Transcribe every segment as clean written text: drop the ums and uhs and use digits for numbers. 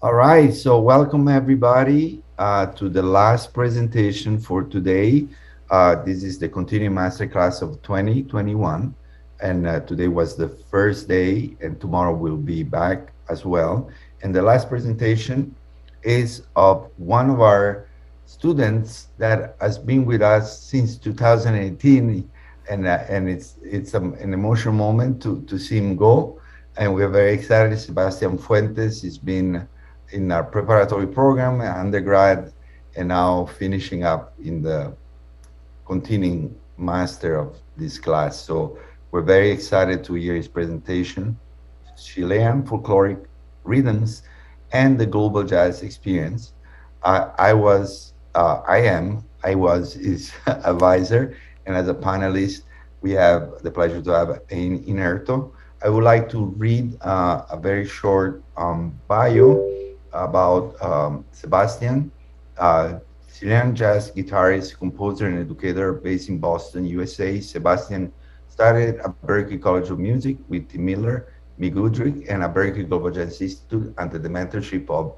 All right, so welcome everybody to the last presentation for today. This is the continuing masterclass of 2021, and today was the first day, and tomorrow we'll be back as well. And the last presentation is of one of our students that has been with us since 2018, and it's an emotional moment to see him go, and we're very excited. Sebastian Fuentes has been in our preparatory program, undergrad, and now finishing up in the continuing master of this class. So we're very excited to hear his presentation, Chilean Folkloric Rhythms and the Global Jazz Experience. I was his advisor, and as a panelist, we have the pleasure to have Ain Inerto. I would like to read a very short bio about Sebastian, Chilean jazz guitarist, composer, and educator based in Boston, USA. Sebastian studied at Berklee College of Music with Tim Miller, Mick Goodrick, and at Berklee Global Jazz Institute under the mentorship of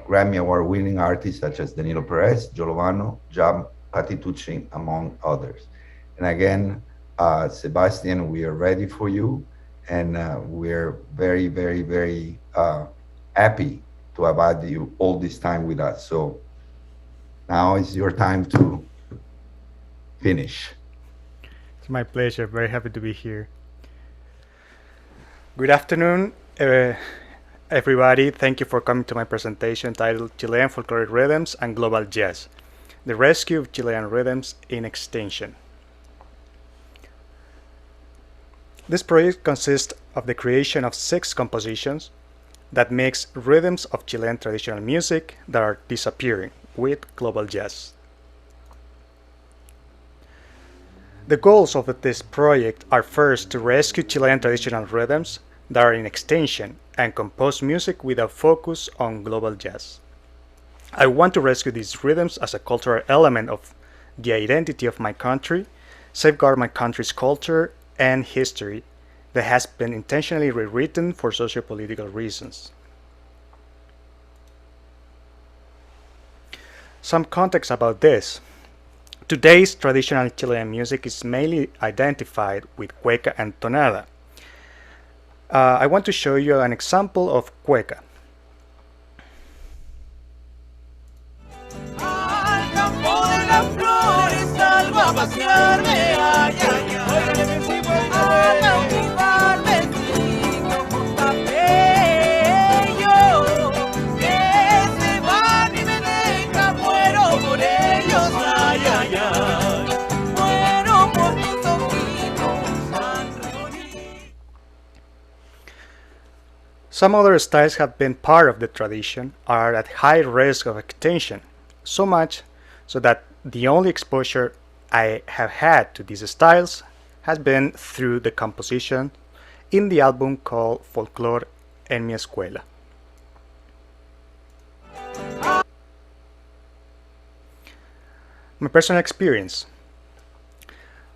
Grammy Award-winning artists such as Danilo Perez, Giovanni, Jam Patitucci, among others. And again, Sebastian, we are ready for you, and we're very, very, very happy to have had you all this time with us. So now is your time to finish. It's my pleasure. Very happy to be here. Good afternoon, everybody. Thank you for coming to my presentation titled Chilean Folkloric Rhythms and Global Jazz, the Rescue of Chilean Rhythms in Extinction. This project consists of the creation of 6 compositions that mix rhythms of Chilean traditional music that are disappearing with global jazz. The goals of this project are first to rescue Chilean traditional rhythms that are in extinction and compose music with a focus on global jazz. I want to rescue these rhythms as a cultural element of the identity of my country, safeguard my country's culture and history that has been intentionally rewritten for socio-political reasons. Some context about this. Today's traditional Chilean music is mainly identified with cueca and tonada. I want to show you an example of cueca. Al campo de las flores salgo a pasearme, ay, ay, ay. A cautivarme con cabello que se van y me dejan, muero por ellos, ay, ay, ay. Muero por tus ojitos tan bonitos. Some other styles have been part of the tradition, are at high risk of extinction, so much so that the only exposure I have had to these styles has been through the composition in the album called Folklore en mi escuela. My personal experience.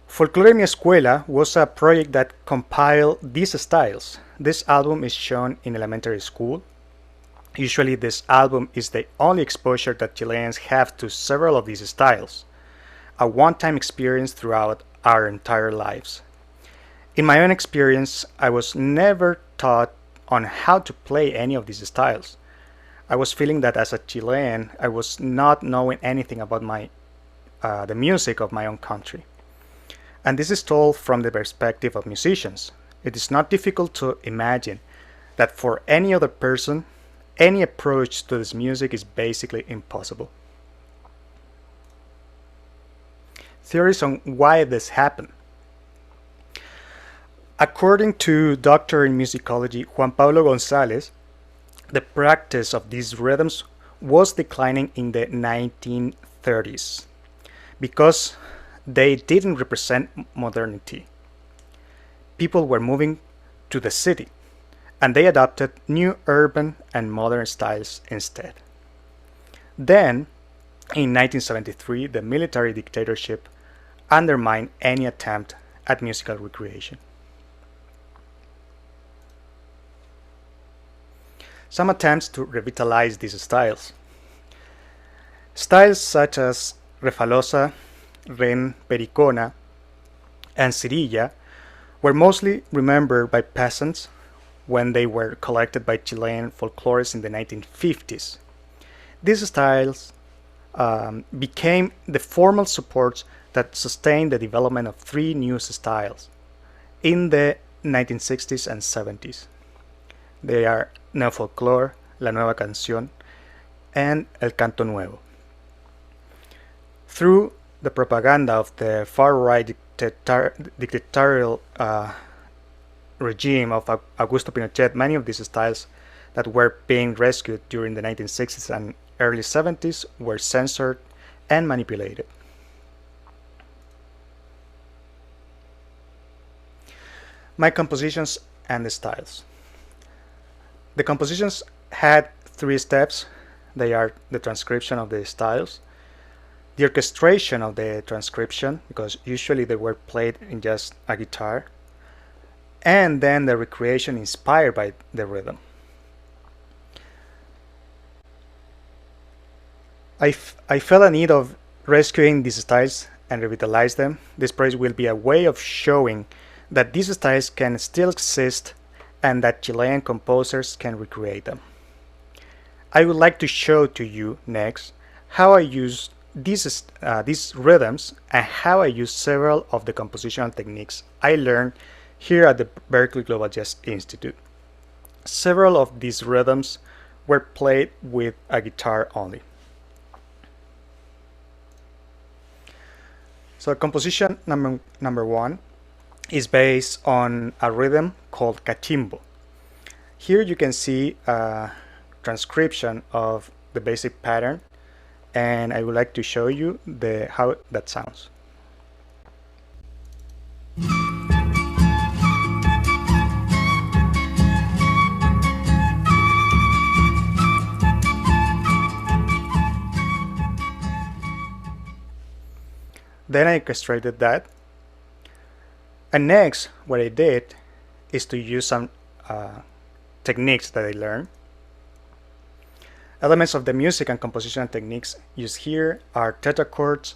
Folklore en mi escuela was a project that compiled these styles. This album is shown in elementary school. Usually this album is the only exposure that Chileans have to several of these styles, a one-time experience throughout our entire lives. In my own experience, I was never taught on how to play any of these styles. I was feeling that as a Chilean, I was not knowing anything about the music of my own country. And this is told from the perspective of musicians. It is not difficult to imagine that for any other person, any approach to this music is basically impossible. Theories on why this happened. According to Doctor in Musicology Juan Pablo González, the practice of these rhythms was declining in the 1930s because they didn't represent modernity. People were moving to the city, and they adopted new urban and modern styles instead. Then, in 1973, the military dictatorship undermined any attempt at musical recreation. some attempts to revitalize these styles. Styles such as refalosa, ren pericona, and cirilla were mostly remembered by peasants when they were collected by Chilean folklorists in the 1950s. These styles became the formal supports that sustained the development of three new styles in the 1960s and 70s. They are neofolklore, la nueva canción, and el canto nuevo. Through the propaganda of the far-right dictatorial regime of Augusto Pinochet, many of these styles that were being rescued during the 1960s and early 70s were censored and manipulated. My compositions and the styles. The compositions had three steps. They are the transcription of the styles, the orchestration of the transcription, because usually they were played in just a guitar, and then the recreation inspired by the rhythm. I felt a need of rescuing these styles and revitalize them. This project will be a way of showing that these styles can still exist and that Chilean composers can recreate them. I would like to show to you next how I use these rhythms and how I use several of the compositional techniques I learned here at the Berklee Global Jazz Institute. Several of these rhythms were played with a guitar only. So composition number one is based on a rhythm called cachimbo. Here you can see a transcription of the basic pattern, and I would like to show you how that sounds. Then I orchestrated that. And next, what I did is to use some techniques that I learned. Elements of the music and composition techniques used here are tetrachords,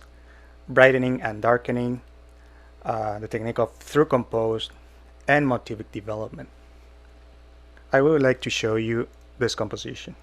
brightening and darkening, the technique of through compose, and motivic development. I would like to show you this composition.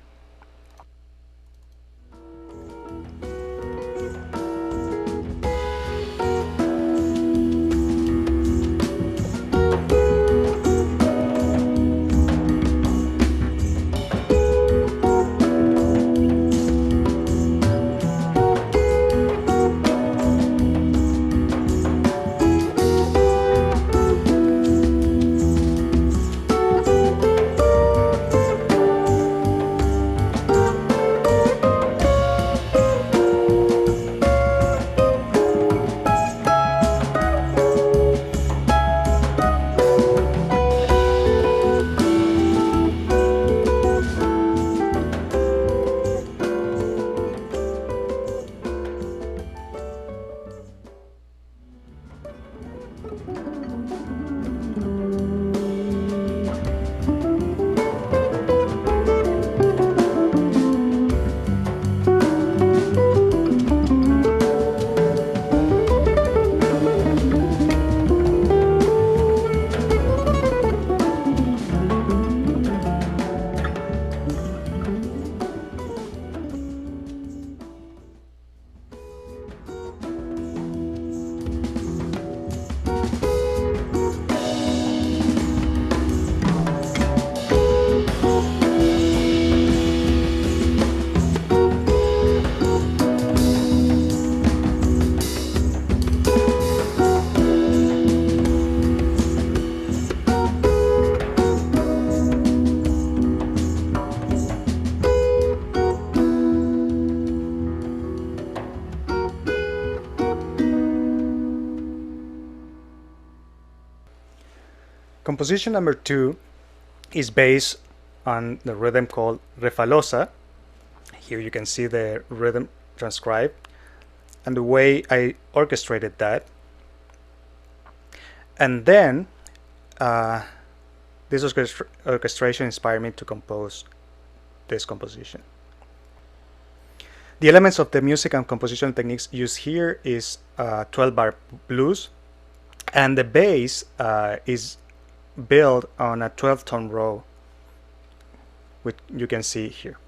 Composition number two is based on the rhythm called refalosa. Here you can see the rhythm transcribed and the way I orchestrated that. And then this orchestration inspired me to compose this composition. The elements of the music and composition techniques used here is 12-bar blues, and the bass is built on a 12-tone row, which you can see here.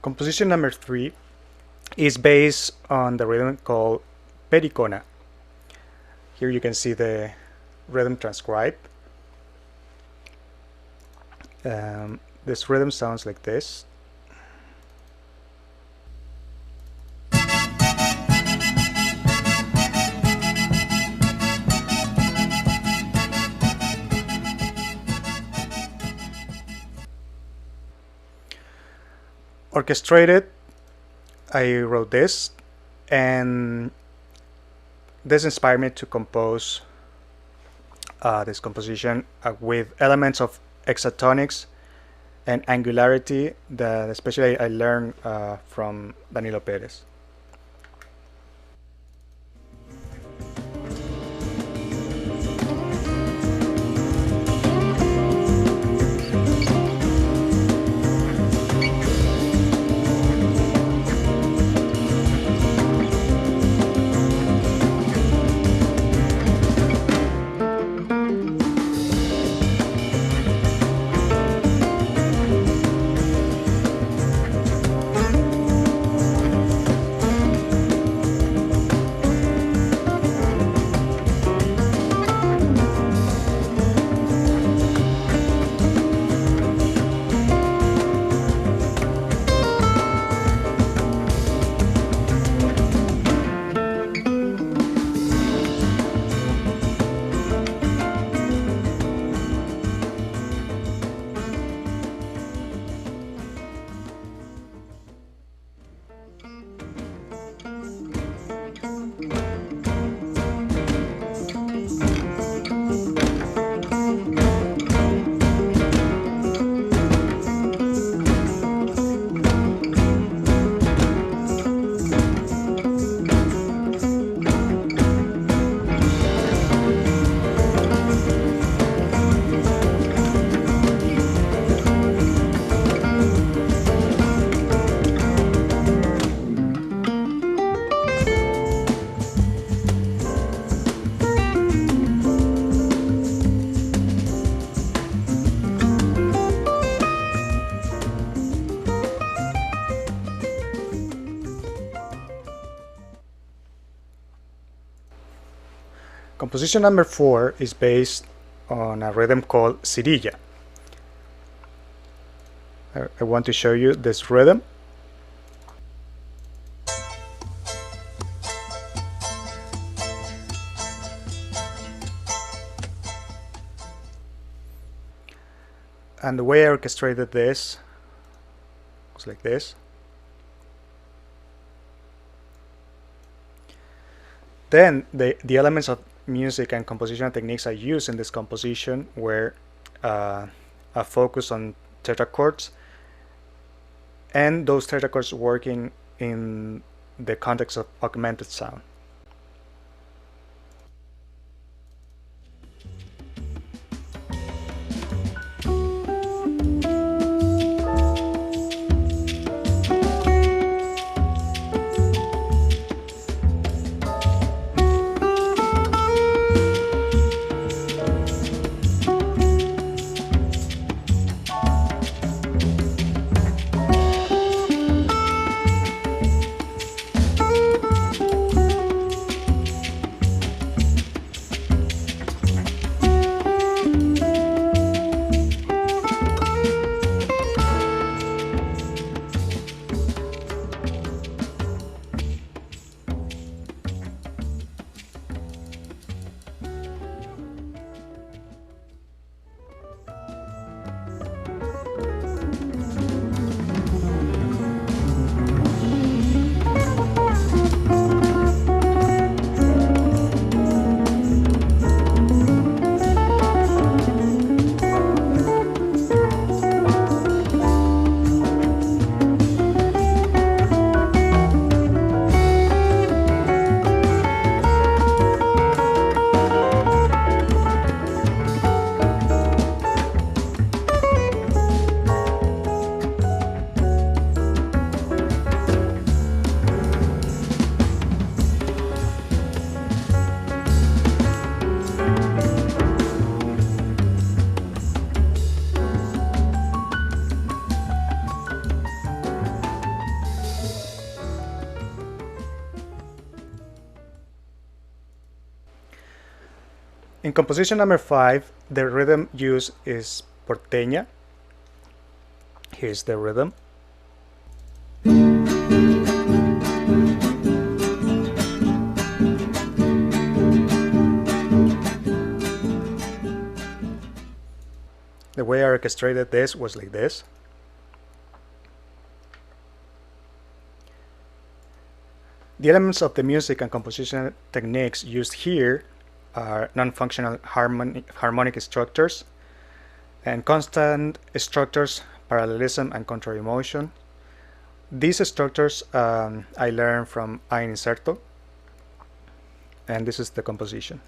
Composition number 3 is based on the rhythm called pericona. Here you can see the rhythm transcribed. This rhythm sounds like this. Orchestrated, I wrote this, and this inspired me to compose this composition with elements of hexatonics and angularity that especially I learned from Danilo Perez. Composition number 4 is based on a rhythm called cirilla. I want to show you this rhythm. And the way I orchestrated this Goes like this. Then the elements of music and compositional techniques I used in this composition were a focus on tetrachords, and those tetrachords working in the context of augmented sound. In composition number 5, the rhythm used is porteña. Here's the rhythm. The way I orchestrated this was like this. The elements of the music and composition techniques used here are non-functional harmonic structures and constant structures, parallelism, and contrary motion. These structures I learned from ein inserto, and this is the composition.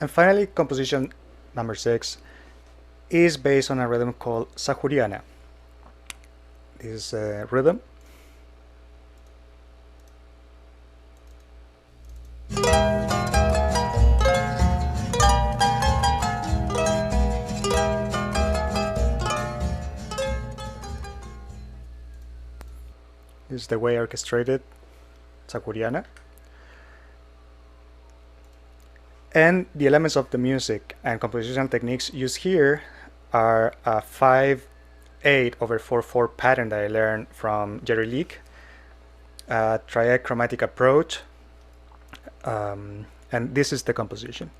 And finally, composition number 6 is based on a rhythm called Sahuriana. This rhythm. This is the way I orchestrated Sahuriana. And the elements of the music and compositional techniques used here are a 5/8/4/4 pattern that I learned from Jerry Leake, a triachromatic approach, and this is the composition.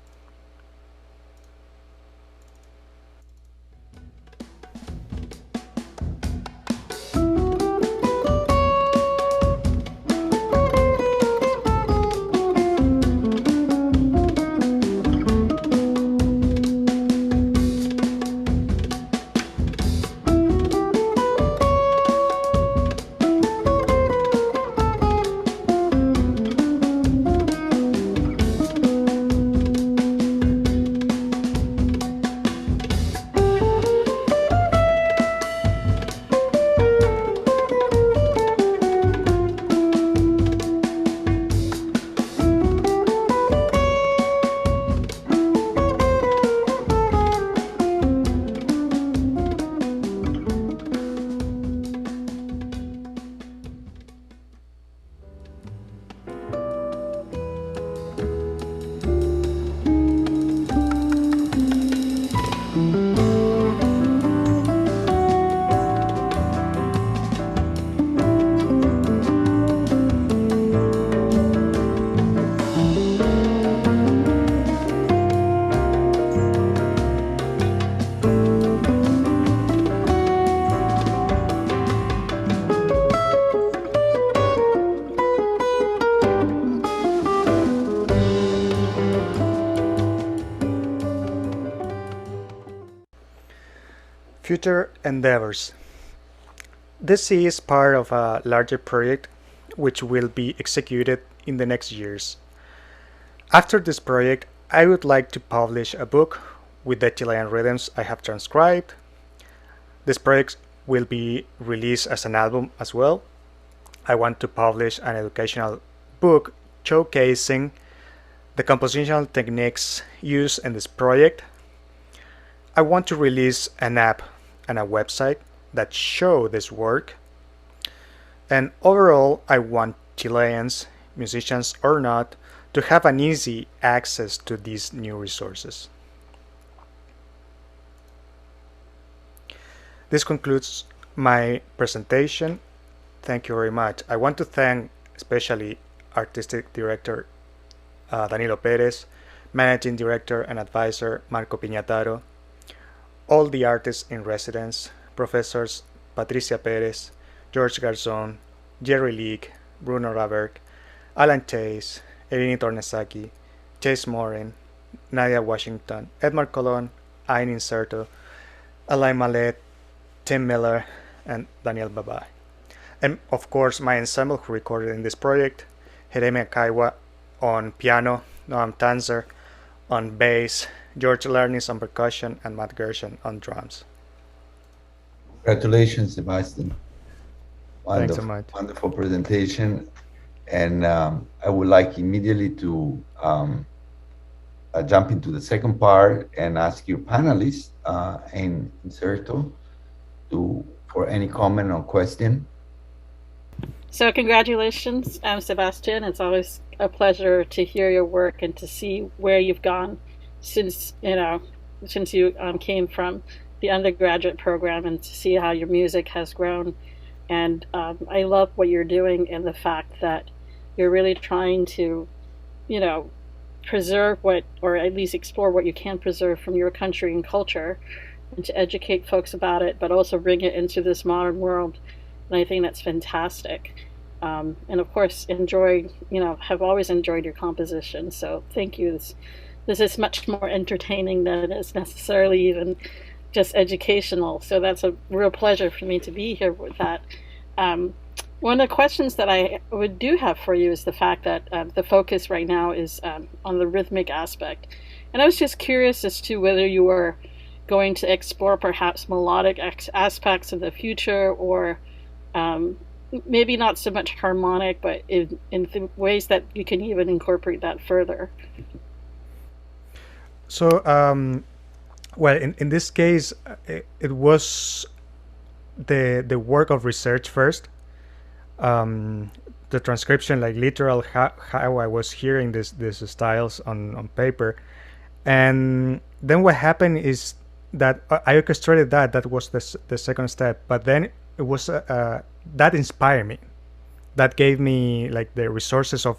Future endeavors. This is part of a larger project which will be executed in the next years. After this project, I would like to publish a book with the Chilean rhythms I have transcribed. This project will be released as an album as well. I want to publish an educational book showcasing the compositional techniques used in this project. I want to release an app and a website that show this work. And overall, I want Chileans, musicians or not, to have an easy access to these new resources. This concludes my presentation. Thank you very much. I want to thank especially Artistic Director Danilo Perez, Managing Director and Advisor Marco Piñataro, all the artists in residence, Professors Patricia Perez, George Garzon, Jerry Leake, Bruno Raberg, Alan Chase, Erini Tornesaki, Chase Morin, Nadia Washington, Edmar Colon, Ain Inserto, Alain Mallet, Tim Miller, and Daniel Babai. And of course, my ensemble who recorded in this project, Jeremy Akaiwa on piano, Noam Tanzer on bass, George Lernis on percussion, and Matt Gershon on drums. Congratulations, Sebastian. Thanks so much. Wonderful presentation. And I would like immediately to jump into the second part and ask your panelists and Inserto for any comment or question. So congratulations, Sebastian. It's always a pleasure to hear your work and to see where you've gone since you came from the undergraduate program, and to see how your music has grown. And I love what you're doing, and the fact that you're really trying to, preserve or at least explore what you can preserve from your country and culture, and to educate folks about it, but also bring it into this modern world. And I think that's fantastic. And of course, have always enjoyed your composition. So thank you. This is much more entertaining than it is necessarily even just educational. So that's a real pleasure for me to be here with that. One of the questions that I do have for you is the fact that the focus right now is on the rhythmic aspect. And I was just curious as to whether you were going to explore perhaps melodic aspects of the future, or maybe not so much harmonic, but in the ways that you can even incorporate that further. So, well, in this case, it was the work of research first. The transcription, like literal how I was hearing these styles on paper, and then what happened is that I orchestrated that. That was the second step. But then it was that inspired me. That gave me like the resources of,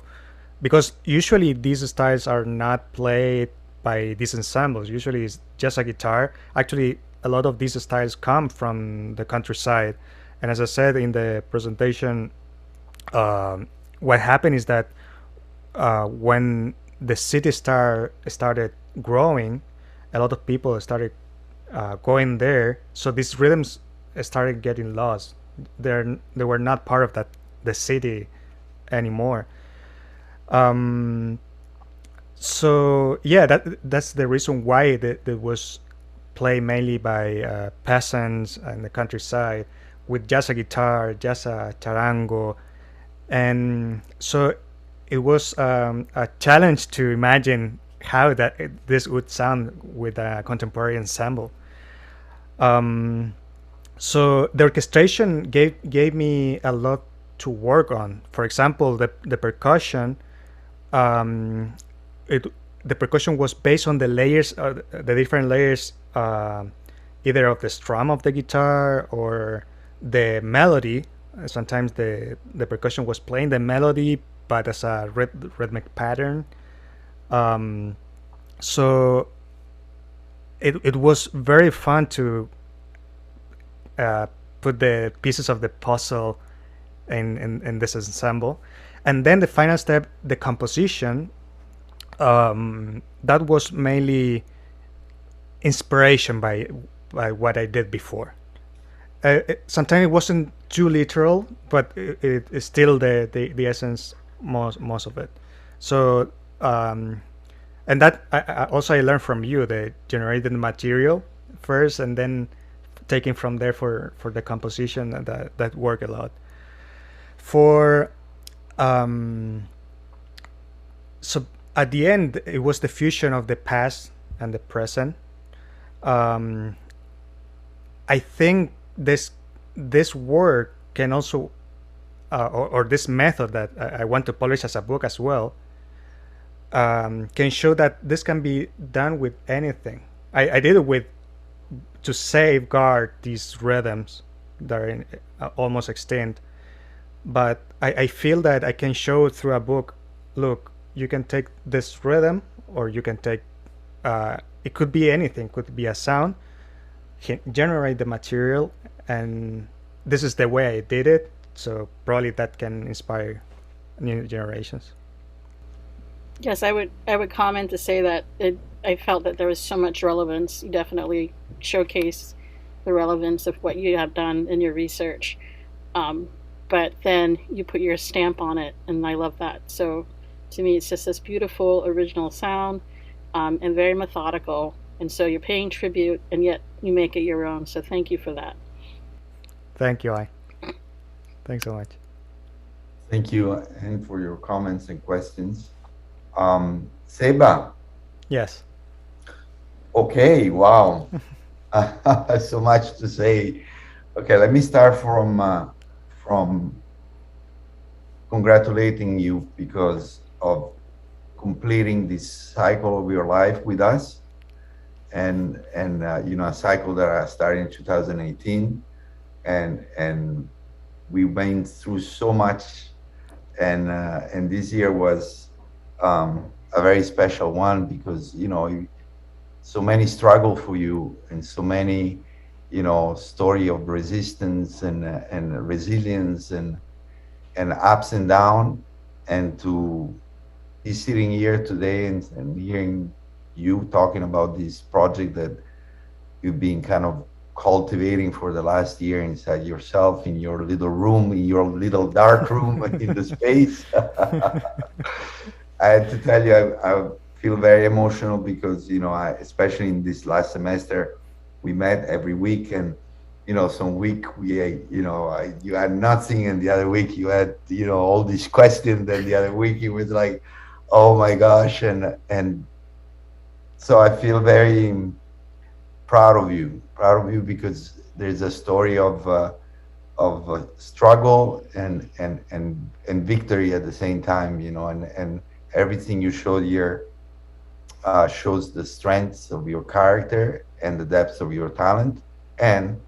because usually these styles are not played by these ensembles. Usually it's just a guitar. Actually, a lot of these styles come from the countryside. And as I said in the presentation, what happened is that when the city started growing, a lot of people started going there. So these rhythms started getting lost. They were not part of the city anymore. Um, so yeah, that's the reason why it was played mainly by peasants in the countryside with just a guitar, just a charango, and so it was a challenge to imagine how this would sound with a contemporary ensemble. Um, so the orchestration gave me a lot to work on. For example, the percussion, um, it the percussion was based on the layers, the different layers, either of the strum of the guitar or the melody. Sometimes the percussion was playing the melody, but as a rhythmic pattern. Um, so it was very fun to put the pieces of the puzzle in this ensemble. And then the final step, the composition, that was mainly inspiration by what I did before. Sometimes it wasn't too literal, but it's still the essence, most of it. So and that I learned from you, the generated material first, and then taking from there for the composition, and that worked a lot. For so at the end, it was the fusion of the past and the present. um, I think this work can also or this method that I want to publish as a book as well, can show that this can be done with anything. I did it with to safeguard these rhythms that are almost extinct, but I feel that I can show through a book. Look, you can take this rhythm, or you can take it could be anything, could be a sound, generate the material, and this is the way I did it. So probably that can inspire new generations. Yes, I would comment to say that I felt that there was so much relevance. You definitely showcase the relevance of what you have done in your research, um, but then you put your stamp on it, and I love that. So to me, it's just this beautiful original sound, and very methodical. And so you're paying tribute, and yet you make it your own. So thank you for that. Thank you, I. Thanks so much. Thank you, and for your comments and questions. Seba, Yes. okay, wow. So much to say. Okay, let me start from congratulating you because of completing this cycle of your life with us, and a cycle that I started in 2018, and we went through so much, and this year was a very special one because so many struggle for you, and so many story of resistance and resilience and ups and down, and to be sitting here today and hearing you talking about this project that you've been kind of cultivating for the last year inside yourself, in your little room, in your little dark room in the space. I had to tell you, I feel very emotional because especially in this last semester, we met every week, and some week you had nothing, and the other week you had all these questions, and the other week it was like, oh my gosh, and so I feel very proud of you because there's a story of struggle and victory at the same time, and everything you showed here shows the strengths of your character, and the depths of your talent. And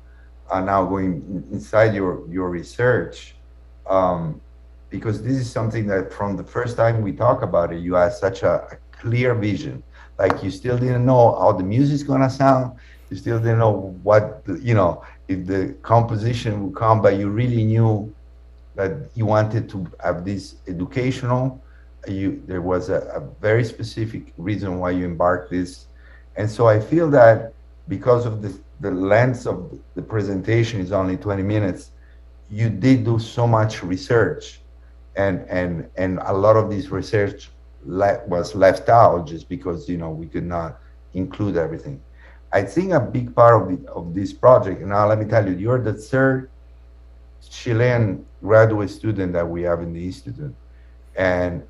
now going inside your research, um, because this is something that from the first time we talk about it, you had such a clear vision. Like you still didn't know how the music's gonna sound. You still didn't know what if the composition would come, but you really knew that you wanted to have this educational. There was a very specific reason why you embarked this, and so I feel that because of the length of the presentation is only 20 minutes, you did do so much research, and a lot of this research was left out just because we could not include everything. I think a big part of this project. And now let me tell you, you're the third Chilean graduate student that we have in the institute, and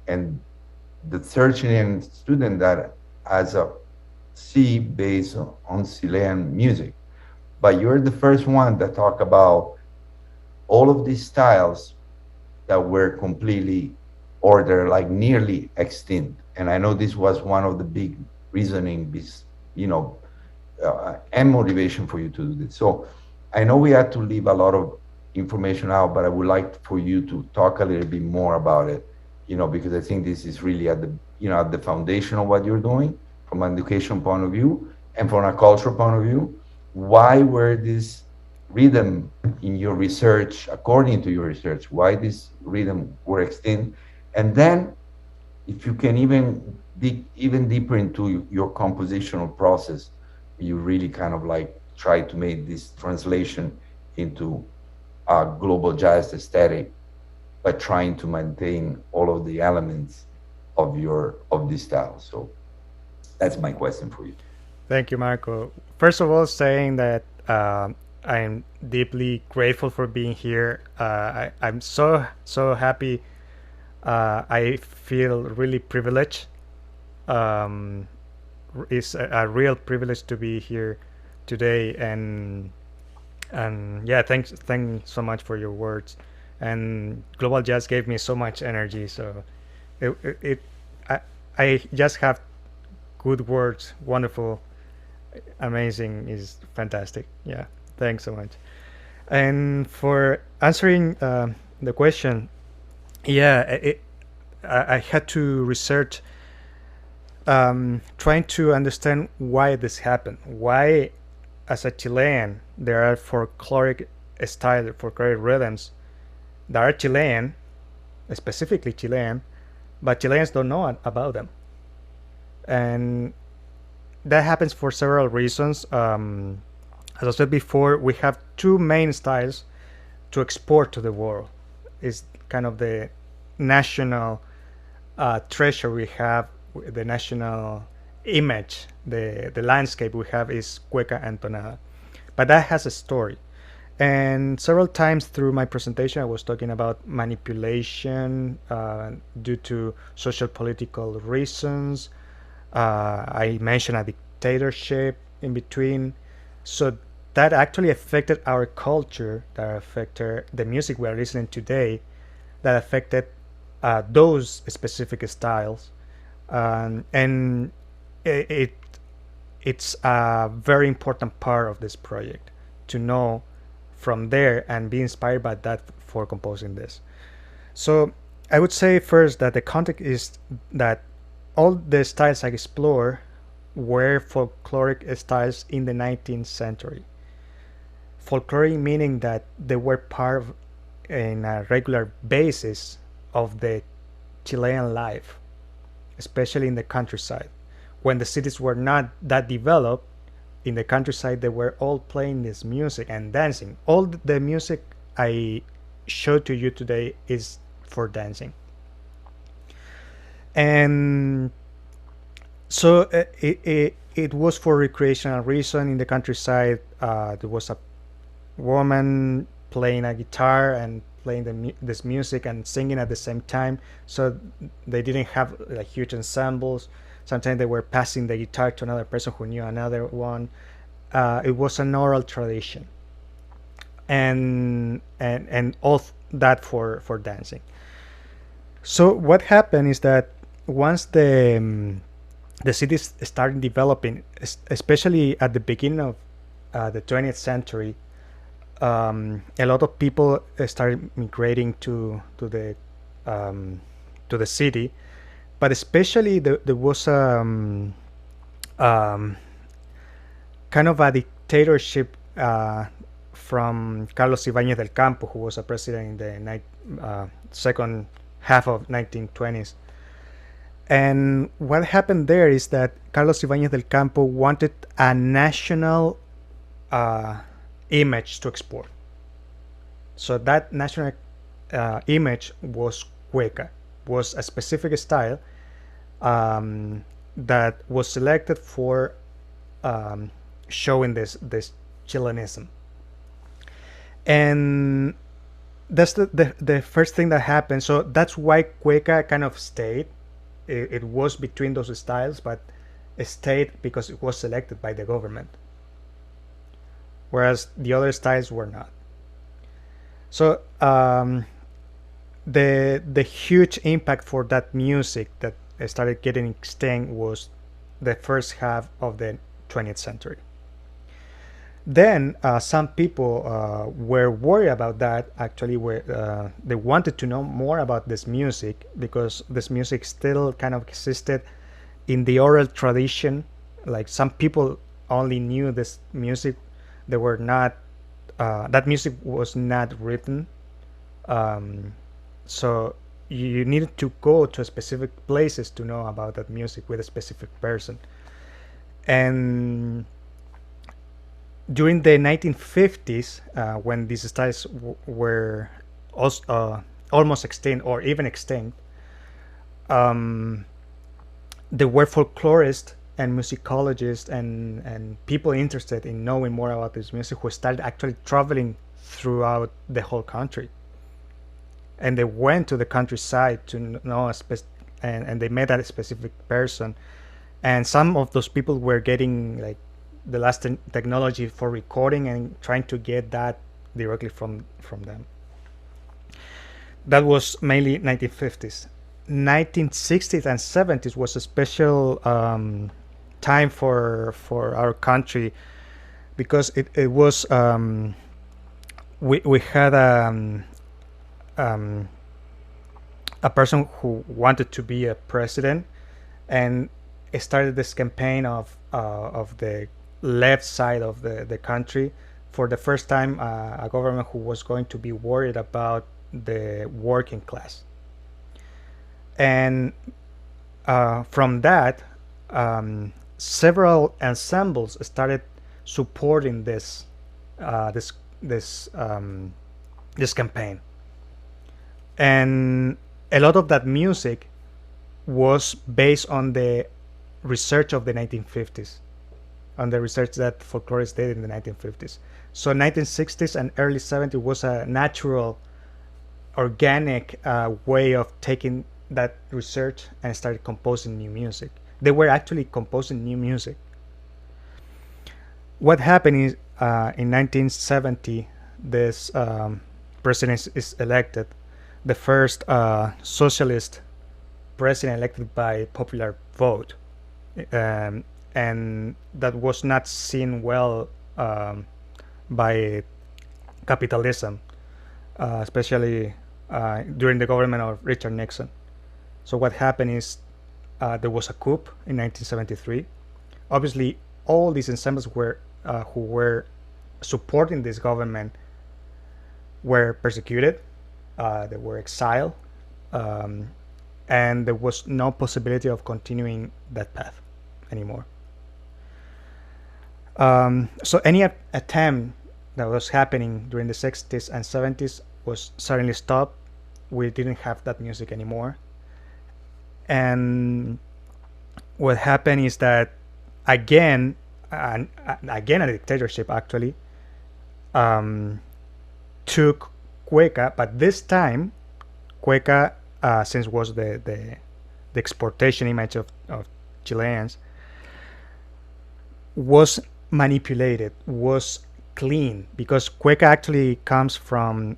the third Chilean student that has a C based on Chilean music. But you're the first one that talk about all of these styles that were completely or they're like nearly extinct. And I know this was one of the big reasoning, you know, and motivation for you to do this. So I know we had to leave a lot of information out, but I would like for you to talk a little bit more about it, because I think this is really at the foundation of what you're doing from an education point of view and from a cultural point of view. Why were this rhythm in your research, according to your research, why this rhythm were extinct? And then if you can even dig even deeper into your compositional process, you really kind of like try to make this translation into a global jazz aesthetic, but trying to maintain all of the elements of this style. So that's my question for you. Thank you, Marco. First of all, saying that I'm deeply grateful for being here. I'm so happy. I feel really privileged. Um, it's a real privilege to be here today, and yeah, thanks so much for your words. And Global Jazz gave me so much energy. So it I, I just have good words. Wonderful, amazing is fantastic. Yeah, thanks so much. And for answering the question, yeah, I had to research, trying to understand why this happened. Why, as a Chilean, there are folkloric style, folkloric rhythms that are Chilean, specifically Chilean, but Chileans don't know about them. And that happens for several reasons. As I said before, we have two main styles to export to the world. It's kind of the national treasure we have, the national image, the landscape we have is cueca and tonada. But that has a story. And several times through my presentation, I was talking about manipulation due to social political reasons. I mentioned a dictatorship in between. So that actually affected our culture, that affected the music we are listening today, that affected those specific styles. And it it's a very important part of this project to know from there and be inspired by that for composing this. So I would say first that the context is that all the styles I explore were folkloric styles in the 19th century. Folkloric meaning that they were part of, in a regular basis of the Chilean life, especially in the countryside. When the cities were not that developed, in the countryside they were all playing this music and dancing. All the music I showed to you today is for dancing. And so it was for recreational reason in the countryside. There was a woman playing a guitar and playing this music and singing at the same time. So they didn't have like huge ensembles. Sometimes they were passing the guitar to another person who knew another one. It was an oral tradition, and all that for dancing. So what happened is that once the cities started developing, especially at the beginning of the 20th century. A lot of people started migrating um, to the city, but especially there was um, kind of a dictatorship from Carlos Ibáñez del Campo, who was a president in the second half of 1920s. And what happened there is that Carlos Ibáñez del Campo wanted a national uh, image to export. So that national image was cueca, was a specific style that was selected for um, showing this Chileanism. And that's the first thing that happened. So that's why cueca kind of stayed. It was between those styles, but it stayed because it was selected by the government, whereas the other styles were not. So the huge impact for that music that started getting extinct was the first half of the 20th century. Then some people were worried about that. Actually, they wanted to know more about this music because this music still kind of existed in the oral tradition. Like some people only knew this music. They were not. That music was not written. So you needed to go to specific places to know about that music with a specific person. And during the 1950s, when these styles were also, almost extinct or even extinct, there were folklorists and musicologists and people interested in knowing more about this music who started actually traveling throughout the whole country. And they went to the countryside to know and they met a specific person. And some of those people were getting like the last technology for recording and trying to get that directly from them. That was mainly 1950s. 1960s and 70s was a special time for our country because it was we had a person who wanted to be a president and started this campaign of the left side of the country for the first time, a government who was going to be worried about the working class. And from that, several ensembles started supporting this this campaign, and a lot of that music was based on the research of the 1950s, on the research that folklorists did in the 1950s. So 1960s and early 70s was a natural, organic way of taking that research and started composing new music. They were actually composing new music. What happened is in 1970, this president is elected, the first socialist president elected by popular vote. And that was not seen well by capitalism, especially during the government of Richard Nixon. So what happened is there was a coup in 1973. Obviously, all these ensembles who were supporting this government were persecuted. They were exiled, and there was no possibility of continuing that path anymore. So any attempt that was happening during the 60s and 70s was suddenly stopped. We didn't have that music anymore. And what happened is that again a dictatorship actually took cueca, but this time cueca, since was the exportation image of Chileans, was manipulated, was clean, because cueca actually comes from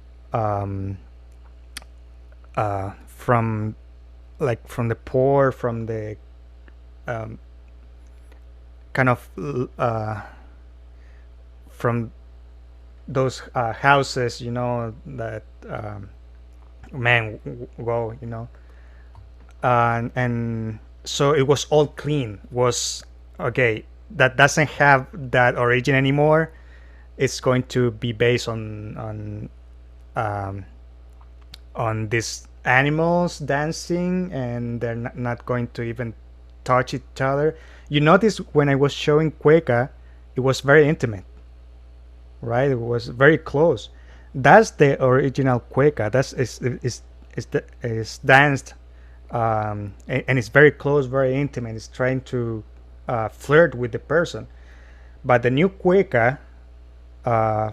from the poor, from the kind of from those houses, that men go, and so it was all clean. Was okay. That doesn't have that origin anymore. It's going to be based um, on these animals dancing, and they're not going to even touch each other. You notice when I was showing Cueca, it was very intimate, right? It was very close. That's the original Cueca. That's is danced, and it's very close, very intimate. It's trying to flirt with the person. But the new Cueca, uh,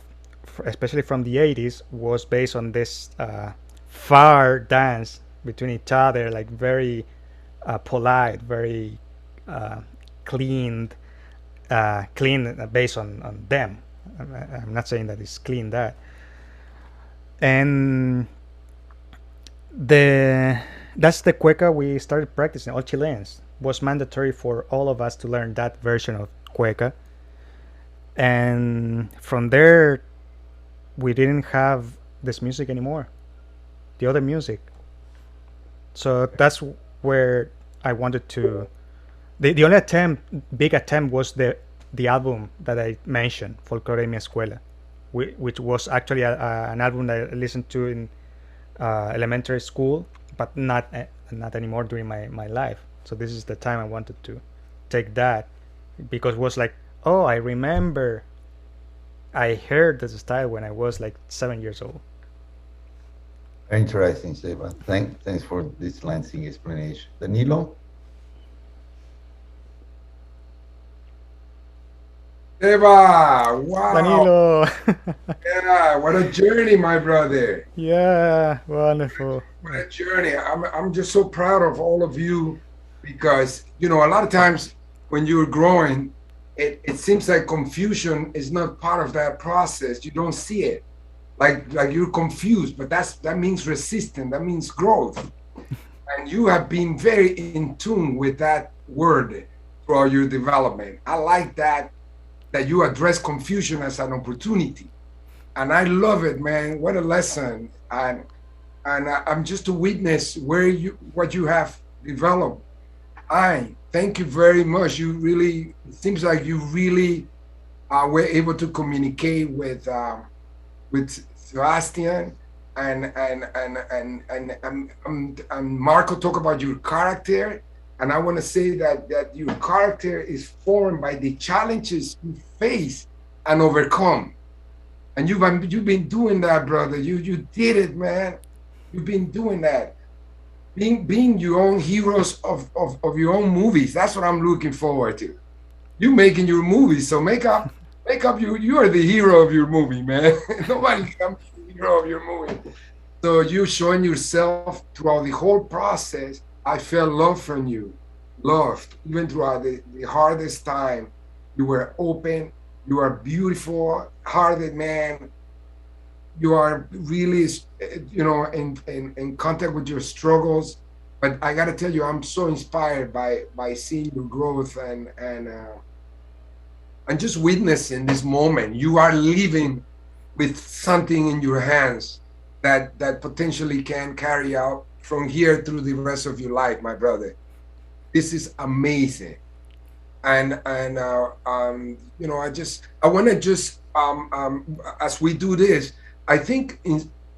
especially from the 80s, was based on this far dance between each other, like very polite, very uh, cleaned, clean based on them. I'm not saying that it's clean that. And the that's the cueca we started practicing. All Chileans, was mandatory for all of us to learn that version of cueca. And from there, we didn't have this music anymore, the other music. So that's where I wanted to. The only big attempt, was the album that I mentioned, Folklore en mi Escuela, which was actually an album that I listened to in elementary school, but not anymore during my life. So this is the time I wanted to take that, because it was like, oh, I remember I heard this style when I was like 7 years old. Very interesting, Seba. Thanks for this Lansing explanation. Danilo? Eva, wow. Danilo. Yeah, what a journey, my brother. Yeah, wonderful. What a journey. I'm just so proud of all of you because, a lot of times when you're growing, it seems like confusion is not part of that process. You don't see it. Like you're confused, but that means resistant. That means growth. And you have been very in tune with that word throughout your development. I like that you address confusion as an opportunity. And I love it, man. What a lesson. And I'm just a witness what you have developed. I thank you very much. It seems like you really were able to communicate with Sebastian and Marco talk about your character. And I want to say that your character is formed by the challenges you face and overcome. And you've been doing that, brother. You did it, man. You've been doing that. Being your own heroes of your own movies. That's what I'm looking forward to. You making your movies, so make up you are the hero of your movie, man. Nobody can be the hero of your movie. So you showing yourself throughout the whole process. I felt love from you, loved, even throughout the hardest time. You were open, you are beautiful, hearted man. You are really, in contact with your struggles. But I gotta tell you, I'm so inspired by seeing your growth and just witnessing this moment. You are living with something in your hands that potentially can carry out from here through the rest of your life, my brother. This is amazing. And I want to just as we do this, I think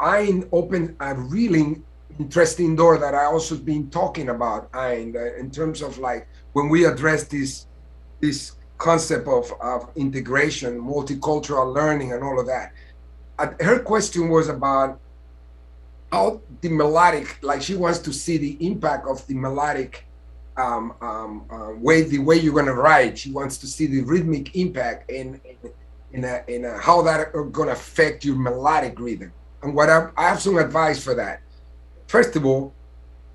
I open a really interesting door that I also been talking about, in terms of like when we address this concept of integration, multicultural learning, and all of that. Her question was about how the melodic, like she wants to see the impact of the melodic the way you're gonna write. She wants to see the rhythmic impact in how that are gonna affect your melodic rhythm. And what I have some advice for that. First of all,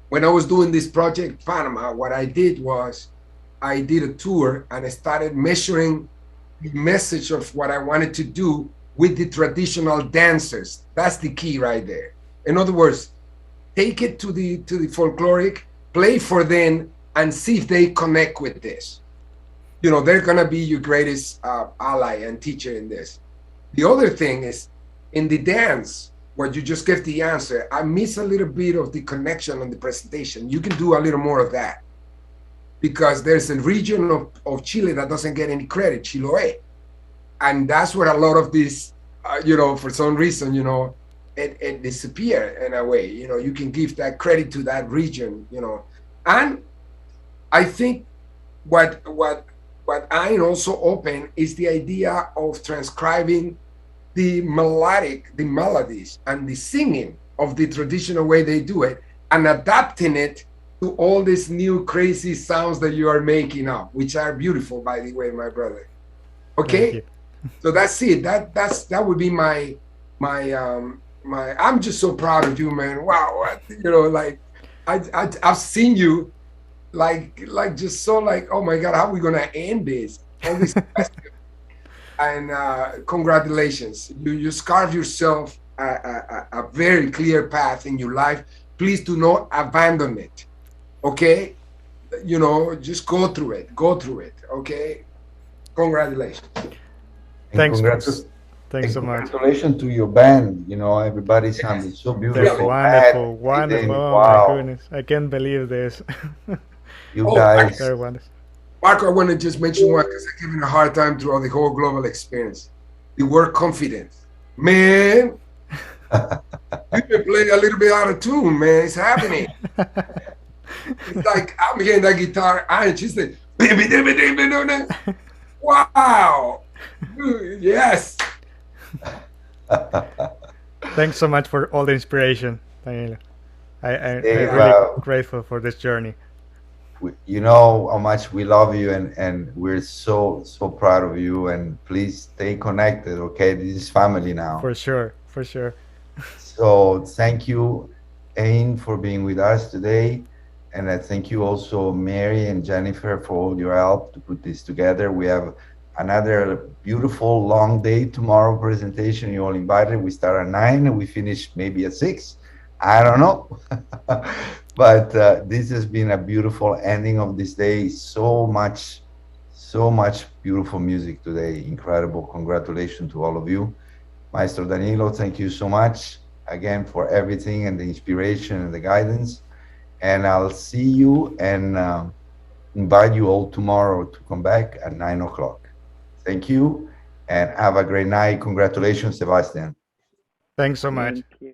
when I was doing this project Panama, what I did was I did a tour and I started measuring the message of what I wanted to do with the traditional dancers. That's the key right there. In other words, take it to the folkloric, play for them, and see if they connect with this. they're gonna be your greatest ally and teacher in this. The other thing is in the dance, what you just gave the answer, I miss a little bit of the connection on the presentation. You can do a little more of that because there's a region of Chile that doesn't get any credit, Chiloé. And that's where a lot of this, for some reason, it disappear in a way. You can give that credit to that region, And I think what I also open is the idea of transcribing the melodies and the singing of the traditional way they do it and adapting it to all these new crazy sounds that you are making up, which are beautiful, by the way, my brother. Okay, so that's it. That would be my I'm just so proud of you, man. Wow, like I've seen you like just so like, oh my God, how are we gonna end this? All this and congratulations, you carved yourself a very clear path in your life. Please do not abandon it. Okay, just go through it. Okay, congratulations. And Thanks, congratu- thanks and so much. congratulations to your band. Everybody sounded so They're beautiful. Matt, wonderful, wonderful. Aiden, Oh my wow, goodness, I can't believe this. you Oh, guys. They're wonderful. Marco, I want to just mention one because I'm giving a hard time throughout the whole global experience. The word confidence. Man, you've been playing a little bit out of tune, man. It's happening. It's like I'm hearing that guitar and she's like, wow. Yes. Thanks so much for all the inspiration, Daniela. I'm Hey, really grateful for this journey. you know how much we love you, and we're so proud of you, and please stay connected. Okay, this is family now. For sure, for sure. So thank you, Ain, for being with us today. And I thank you also, Mary and Jennifer, for all your help to put this together. We have another beautiful long day tomorrow presentation. You're all invited. We start at 9 and we finish maybe at 6. I don't know. But this has been a beautiful ending of this day. So much beautiful music today. Incredible. Congratulations to all of you. Maestro Danilo, thank you so much again for everything and the inspiration and the guidance. And I'll see you and invite you all tomorrow to come back at 9 o'clock. Thank you and have a great night. Congratulations, Sebastian. Thanks so much. Thank you.